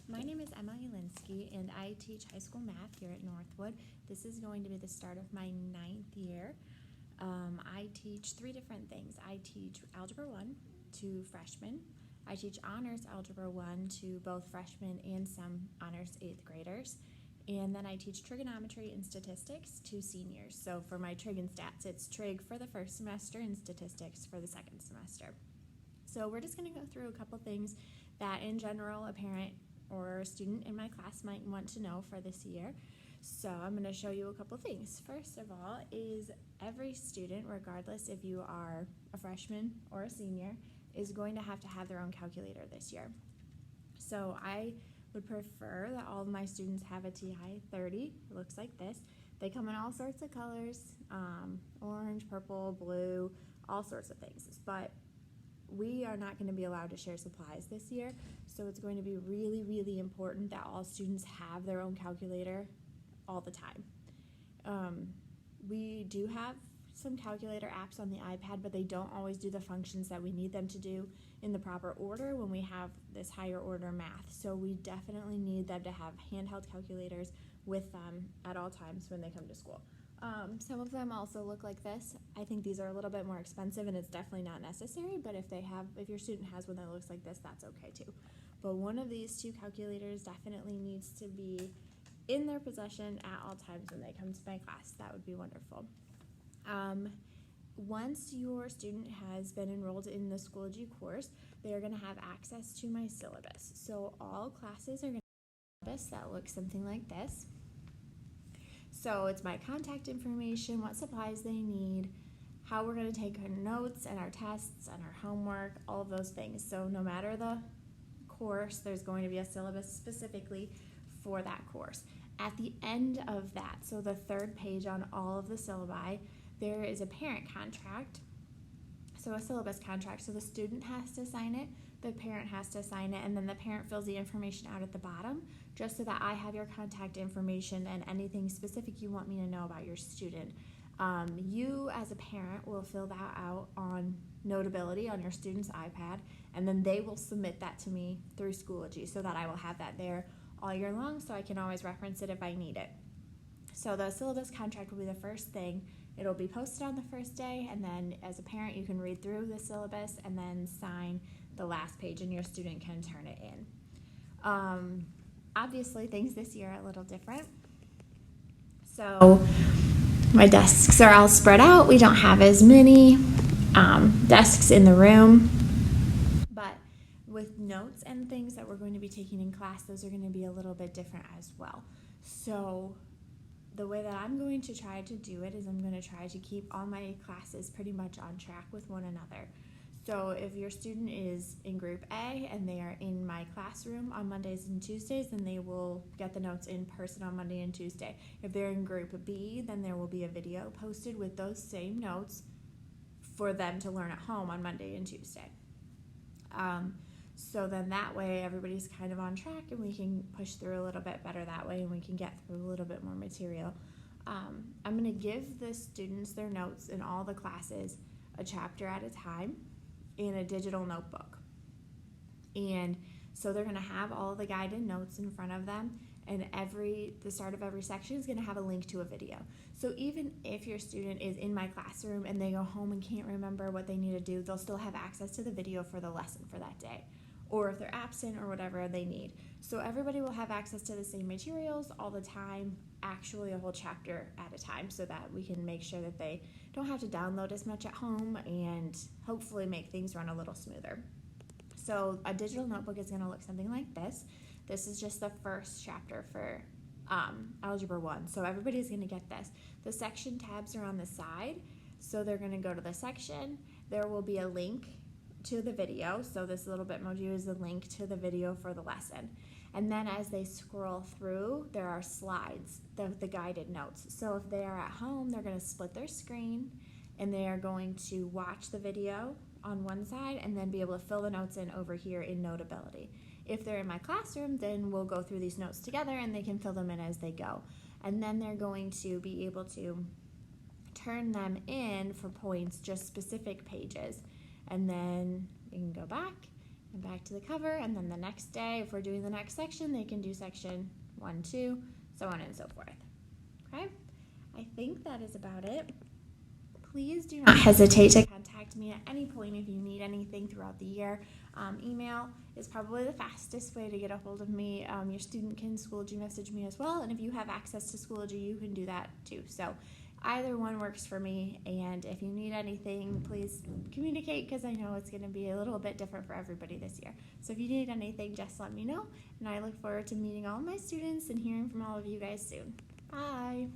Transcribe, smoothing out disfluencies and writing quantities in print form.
My name is Elinski, and I teach high school math here at Northwood. This is going to be the start of my 9th year. I teach 3 different things. I teach Algebra 1 to freshmen. I teach Honors Algebra 1 to both freshmen and some Honors 8th graders. And then I teach Trigonometry and Statistics to seniors. So for my Trig and Stats, it's Trig for the first semester and Statistics for the second semester. So we're just going to go through a couple things that in general a parent or a student in my class might want to know for this year. So I'm going to show you a couple things. First of all is every student, regardless if you are a freshman or a senior, is going to have their own calculator this year. So I would prefer that all of my students have a TI-30. It looks like this. They come in all sorts of colors, orange, purple, blue, all sorts of things. But we are not going to be allowed to share supplies this year, so it's going to be really, really important that all students have their own calculator all the time. We do have some calculator apps on the iPad, but they don't always do the functions that we need them to do in the proper order when we have this higher order math. So we definitely need them to have handheld calculators with them at all times when they come to school. Some of them also look like this. I think these are a little bit more expensive and it's definitely not necessary, but if your student has one that looks like this, that's okay too. But one of these 2 calculators definitely needs to be in their possession at all times when they come to my class. That would be wonderful. Once your student has been enrolled in the Schoology course, they are going to have access to my syllabus. So all classes are going to have a syllabus that looks something like this. So it's my contact information, what supplies they need, how we're going to take our notes and our tests and our homework, all of those things. So no matter the course, there's going to be a syllabus specifically for that course. At the end of that, so the 3rd page on all of the syllabi, there is a parent contract, so a syllabus contract. So the student has to sign it, the parent has to sign it, and then the parent fills the information out at the bottom, just so that I have your contact information and anything specific you want me to know about your student. You as a parent will fill that out on Notability on your student's iPad, and then they will submit that to me through Schoology so that I will have that there all year long so I can always reference it if I need it. So the syllabus contract will be the first thing. It'll be posted on the first day, and then as a parent you can read through the syllabus and then sign the last page and your student can turn it in. Obviously things this year are a little different. So my desks are all spread out. We don't have as many desks in the room, but with notes and things that we're going to be taking in class, those are going to be a little bit different as well. So the way that I'm going to try to do it is I'm going to try to keep all my classes pretty much on track with one another. So if your student is in group A and they are in my classroom on Mondays and Tuesdays, then they will get the notes in person on Monday and Tuesday. If they're in group B, then there will be a video posted with those same notes for them to learn at home on Monday and Tuesday. So then that way everybody's kind of on track and we can push through a little bit better that way and we can get through a little bit more material. I'm going to give the students their notes in all the classes a chapter at a time in a digital notebook. And so they're going to have all the guided notes in front of them, and the start of every section is going to have a link to a video. So even if your student is in my classroom and they go home and can't remember what they need to do, they'll still have access to the video for the lesson for that day, or if they're absent or whatever they need. So everybody will have access to the same materials all the time, actually a whole chapter at a time, so that we can make sure that they don't have to download as much at home and hopefully make things run a little smoother. So a digital notebook is going to look something like this. This is just the first chapter for Algebra 1. So everybody's going to get this. The section tabs are on the side, so they're going to go to the section. There will be a link to the video. So this little Bitmoji is the link to the video for the lesson. And then as they scroll through, there are slides, the guided notes. So if they are at home, they're going to split their screen and they are going to watch the video on one side and then be able to fill the notes in over here in Notability. If they're in my classroom, then we'll go through these notes together and they can fill them in as they go. And then they're going to be able to turn them in for points, just specific pages. And then we can go back and back to the cover, and then the next day, if we're doing the next section, they can do section 1, 2, so on and so forth. Okay, I think that is about it. Please do not hesitate to contact me at any point if you need anything throughout the year. Email is probably the fastest way to get a hold of me. Your student can Schoology message me as well, and if you have access to Schoology, you can do that too. So either one works for me, and if you need anything, please communicate, because I know it's going to be a little bit different for everybody this year. So if you need anything, just let me know, and I look forward to meeting all of my students and hearing from all of you guys soon. Bye!